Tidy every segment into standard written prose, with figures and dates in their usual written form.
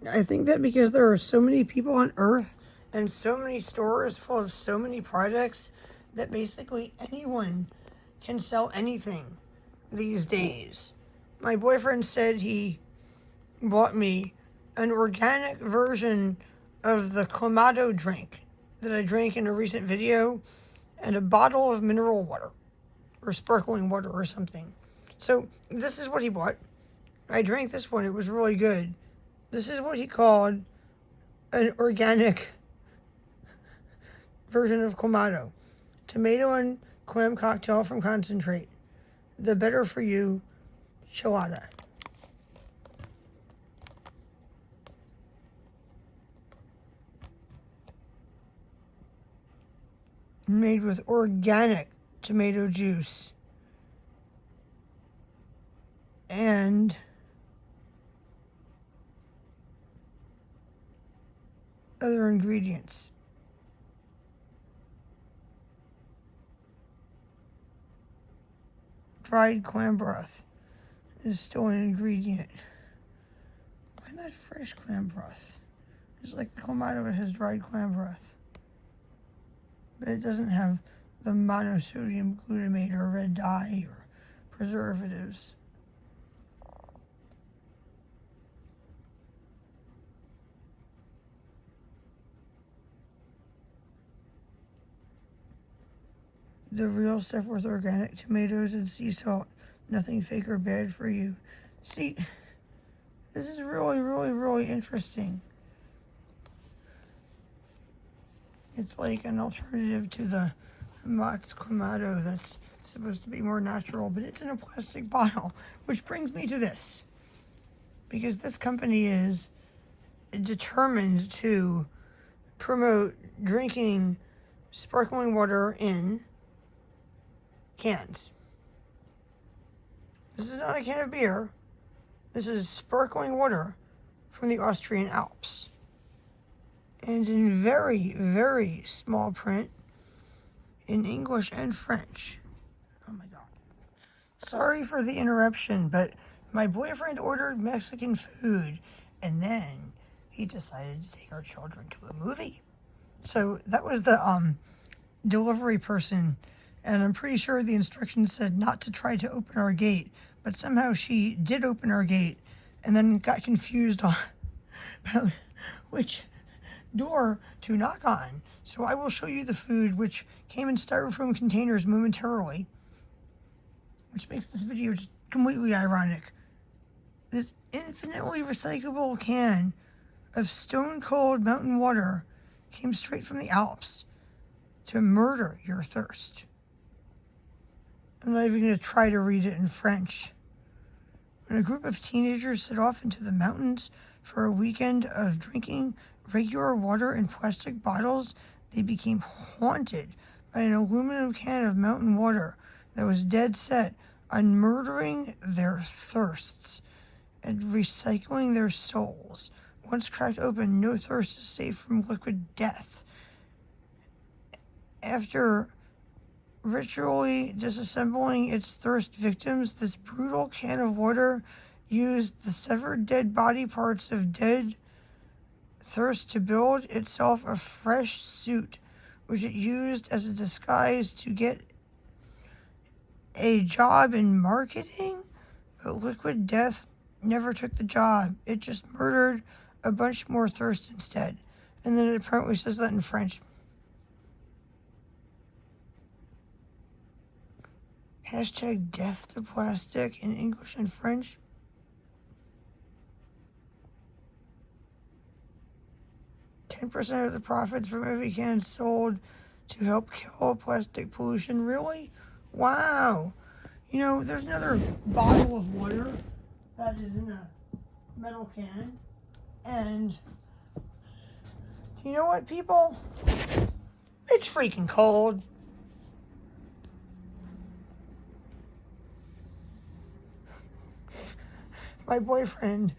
I think that because there are so many people on Earth and so many stores full of so many products that basically anyone can sell anything these days. My boyfriend said he bought me an organic version of the Clamato drink that I drank in a recent video and a bottle of mineral water or sparkling water or something. So this is what he bought. I drank this one. It was really good. This is what he called an organic version of Clamato. Tomato and clam cocktail from concentrate. The better for you chelada. Made with organic tomato juice and other ingredients. Dried clam broth is still an ingredient. Why not fresh clam broth? It's like the Clamato, it has dried clam broth. But it doesn't have the monosodium glutamate or red dye or preservatives. The real stuff with organic tomatoes and sea salt. Nothing fake or bad for you. See, this is really, really, really interesting. It's like an alternative to the Mott's Clamato that's supposed to be more natural, but it's in a plastic bottle, which brings me to this. Because this company is determined to promote drinking sparkling water in cans. This is not a can of beer. This is sparkling water from the Austrian Alps. And in very, very small print in English and French. Oh my God. Sorry for the interruption, but my boyfriend ordered Mexican food and then he decided to take our children to a movie. So that was the delivery person, and I'm pretty sure the instructions said not to try to open our gate, but somehow she did open our gate and then got confused on about which door to knock on. So I will show you the food, which came in styrofoam containers momentarily, which makes this video just completely ironic. This infinitely recyclable can of stone cold mountain water came straight from the Alps to murder your thirst. I'm not even going to try to read it in French. When a group of teenagers set off into the mountains for a weekend of drinking regular water in plastic bottles, they became haunted by an aluminum can of mountain water that was dead set on murdering their thirsts and recycling their souls. Once cracked open, no thirst is safe from liquid death. After ritually disassembling its thirst victims, this brutal can of water used the severed dead body parts of dead thirst to build itself a fresh suit, which it used as a disguise to get a job in marketing. But liquid death never took the job. It just murdered a bunch more thirst instead. And then it apparently says that in French. Hashtag death to plastic in English and French. %10 of the profits from every can sold to help kill plastic pollution. Really? Wow. You know, there's another bottle of water that is in a metal can. And do you know what, people? It's freaking cold. My boyfriend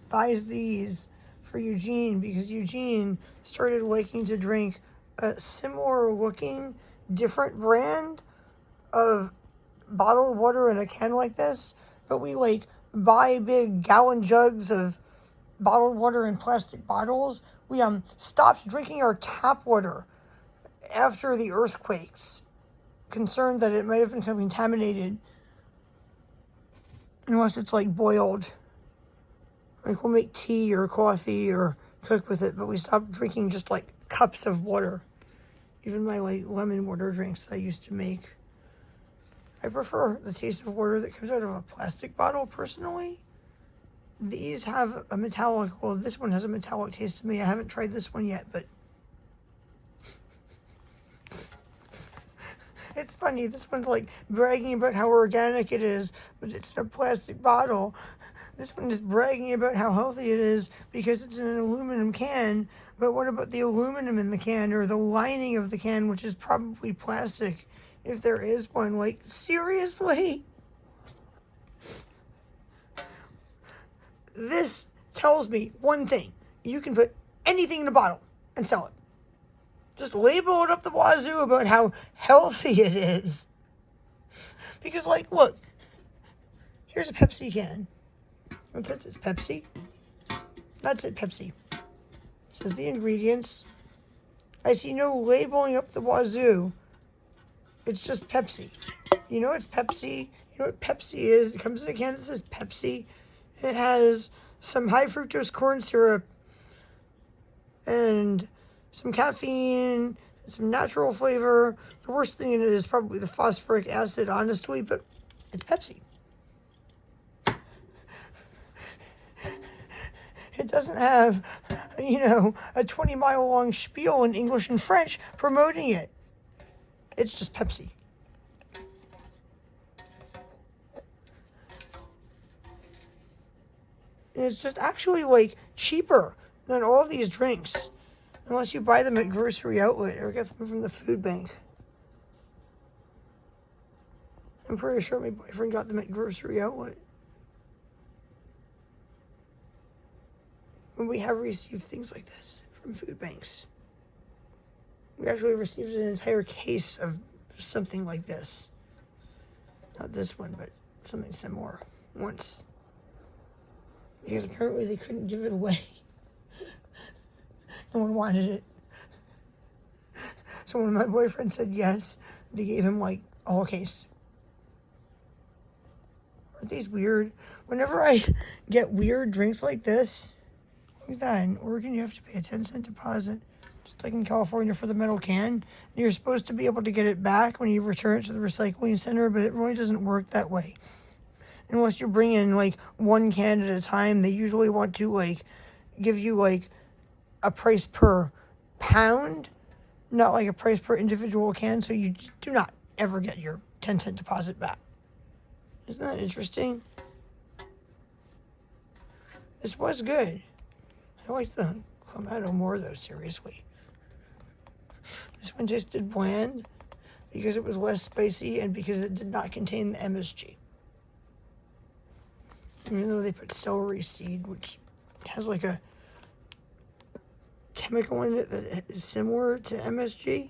buys these for Eugene because Eugene started liking to drink a similar looking, different brand of bottled water in a can like this, but we like buy big gallon jugs of bottled water in plastic bottles. We stopped drinking our tap water after the earthquakes, concerned that it might have been contaminated unless it's like boiled. Like we'll make tea or coffee or cook with it, but we stopped drinking just like cups of water. Even my like lemon water drinks I used to make. I prefer the taste of water that comes out of a plastic bottle personally. These have a metallic, well, this one has a metallic taste to me. I haven't tried this one yet, but it's funny. This one's like bragging about how organic it is, but it's in a plastic bottle. This one is bragging about how healthy it is because it's in an aluminum can. But what about the aluminum in the can or the lining of the can, which is probably plastic, if there is one? Like, seriously? This tells me one thing. You can put anything in a bottle and sell it. Just label it up the wazoo about how healthy it is. Because, like, look, here's a Pepsi can. What's it? It's Pepsi. That's it, Pepsi. Says the ingredients. I see no labeling up the wazoo. It's just Pepsi. You know it's Pepsi. You know what Pepsi is. It comes in a can that says Pepsi. It has some high fructose corn syrup and some caffeine, some natural flavor. The worst thing in it is probably the phosphoric acid, honestly, but it's Pepsi. It doesn't have, you know, a 20-mile long spiel in English and French promoting it. It's just Pepsi. It's just actually like cheaper than all of these drinks, unless you buy them at Grocery Outlet or get them from the food bank. I'm pretty sure my boyfriend got them at Grocery Outlet. When we have received things like this from food banks. We actually received an entire case of something like this. Not this one, but something similar once. Because apparently they couldn't give it away. No one wanted it. So when my boyfriend said yes, they gave him like a whole case. Aren't these weird? Whenever I get weird drinks like this, like that, in Oregon you have to pay a 10-cent deposit, just like in California for the metal can. And you're supposed to be able to get it back when you return it to the recycling center, but it really doesn't work that way. Unless you bring in like one can at a time, they usually want to like give you like a price per pound, not like a price per individual can, so you do not ever get your 10-cent deposit back. Isn't that interesting? This was good. I like the Clamato more though, seriously. This one tasted bland because it was less spicy and because it did not contain the MSG. Even though they put celery seed, which has like a chemical in it that is similar to MSG.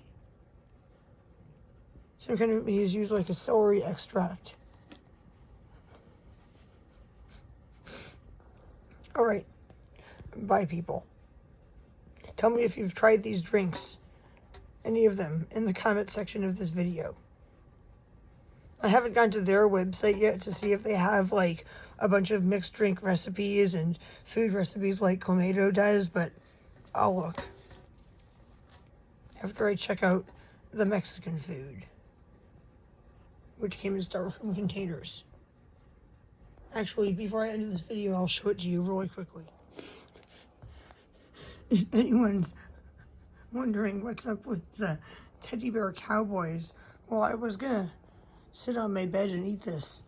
Some kind of, he's used like a celery extract. All right, bye people. Tell me if you've tried these drinks, any of them, in the comment section of this video. I haven't gone to their website yet to see if they have like a bunch of mixed drink recipes and food recipes like Clamato does, but I'll look after I check out the Mexican food, which came in styrofoam containers. Actually, before I end this video, I'll show it to you really quickly. If anyone's wondering what's up with the teddy bear cowboys, well, I was gonna sit on my bed and eat this.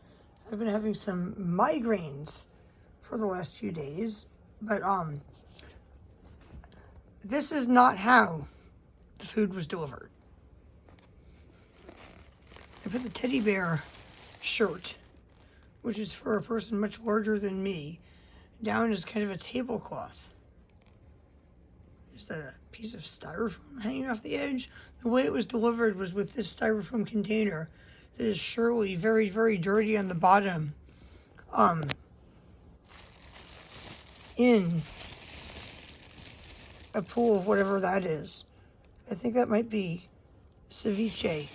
I've been having some migraines for the last few days, but this is not how the food was delivered. I put the teddy bear shirt, which is for a person much larger than me, down as kind of a tablecloth. Is that a piece of styrofoam hanging off the edge? The way it was delivered was with this styrofoam container that is surely very, very dirty on the bottom. in a pool of whatever that is. I think that might be ceviche.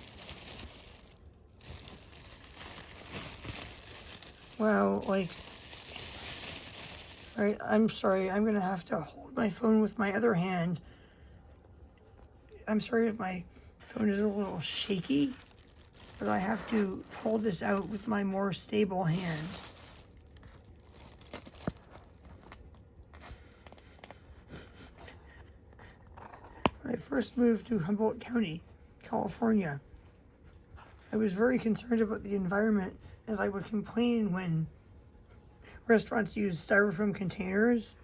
Wow, like, all right, I'm sorry, I'm gonna have to hold my phone with my other hand. I'm sorry if my phone is a little shaky, but I have to pull this out with my more stable hand. When I first moved to Humboldt County, California, I was very concerned about the environment, as I would complain when restaurants use styrofoam containers.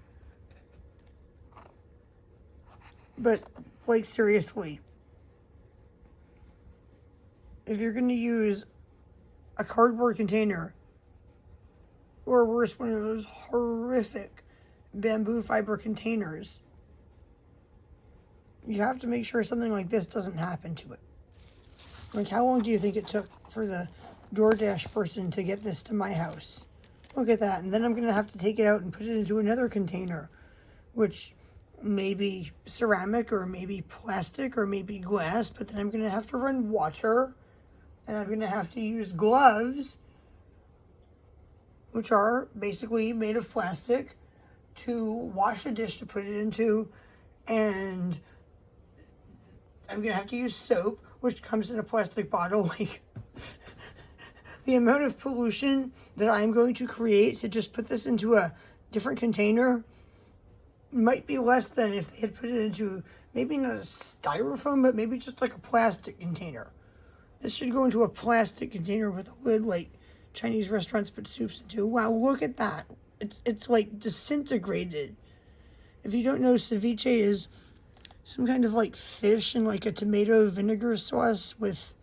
But, like, seriously, if you're going to use a cardboard container, or worse, one of those horrific bamboo fiber containers, you have to make sure something like this doesn't happen to it. Like, how long do you think it took for the DoorDash person to get this to my house? Look at that. And then I'm going to have to take it out and put it into another container, which may be ceramic or maybe plastic or maybe glass, but then I'm going to have to run water, and I'm going to have to use gloves, which are basically made of plastic, to wash a dish to put it into, and I'm going to have to use soap, which comes in a plastic bottle. Like, the amount of pollution that I'm going to create to just put this into a different container might be less than if they had put it into, maybe not a styrofoam, but maybe just like a plastic container. This should go into a plastic container with a lid, like Chinese restaurants put soups into. Wow, look at that. It's like disintegrated. If you don't know, ceviche is some kind of like fish in like a tomato vinegar sauce with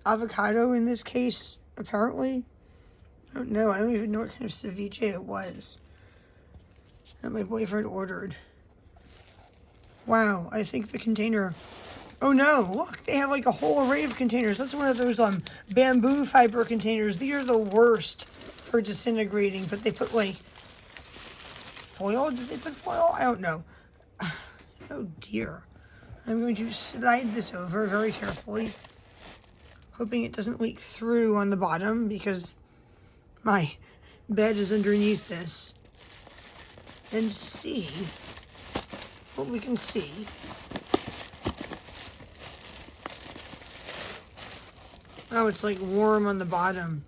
avocado in this case, apparently. I don't know. I don't even know what kind of ceviche it was that my boyfriend ordered. Wow, I think the container... Oh no, look, they have like a whole array of containers. That's one of those bamboo fiber containers. These are the worst for disintegrating, but they put like foil. Did they put foil? I don't know. Oh dear. I'm going to slide this over very carefully, hoping it doesn't leak through on the bottom because my bed is underneath this, and see what we can see. Oh, it's like warm on the bottom.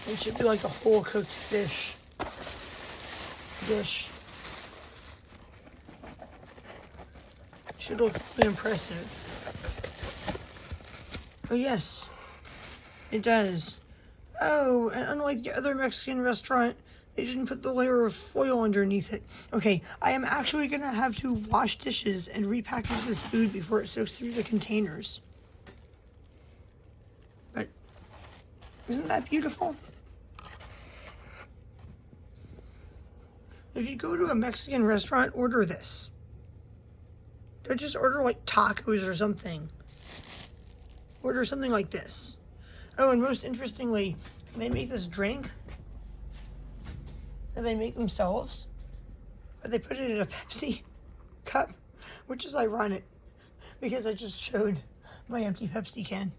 It should be like a whole cooked fish dish. Should look really impressive. Oh yes, it does. Oh, and unlike the other Mexican restaurant, they didn't put the layer of foil underneath it. Okay, I am actually gonna have to wash dishes and repackage this food before it soaks through the containers. But isn't that beautiful? If you go to a Mexican restaurant, order this. Don't just order like tacos or something. Order something like this. Oh, and most interestingly, they make this drink that they make themselves, but they put it in a Pepsi cup, which is ironic because I just showed my empty Pepsi can.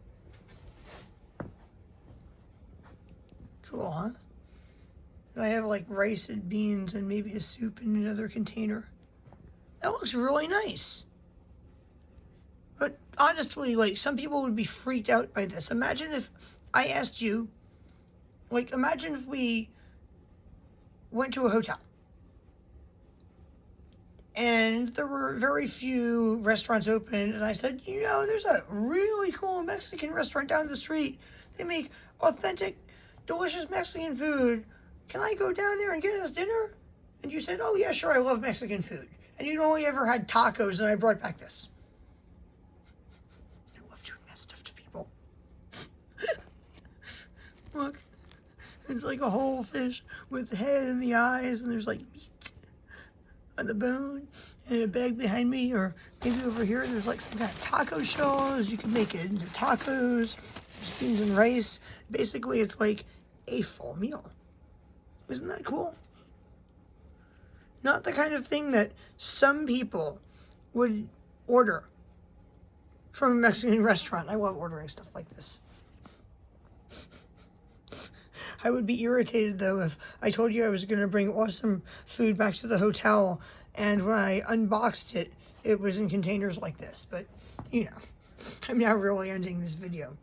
Cool, huh? And I have like rice and beans and maybe a soup in another container. That looks really nice. But honestly, like, some people would be freaked out by this. Imagine if I asked you, like, imagine if we went to a hotel and there were very few restaurants open, and I said, you know, there's a really cool Mexican restaurant down the street. They make authentic, delicious Mexican food. Can I go down there and get us dinner? And you said, oh yeah, sure, I love Mexican food. And you'd only ever had tacos, and I brought back this. I love doing that stuff to people. Look, it's like a whole fish with the head and the eyes, and there's like meat on the bone, and a bag behind me, or maybe over here, there's like some kind of taco shells. You can make it into tacos. There's beans and rice. Basically, it's like a full meal. Isn't that cool? Not the kind of thing that some people would order from a Mexican restaurant. I love ordering stuff like this. I would be irritated, though, if I told you I was going to bring awesome food back to the hotel, and when I unboxed it, it was in containers like this. But, you know, I'm now really ending this video.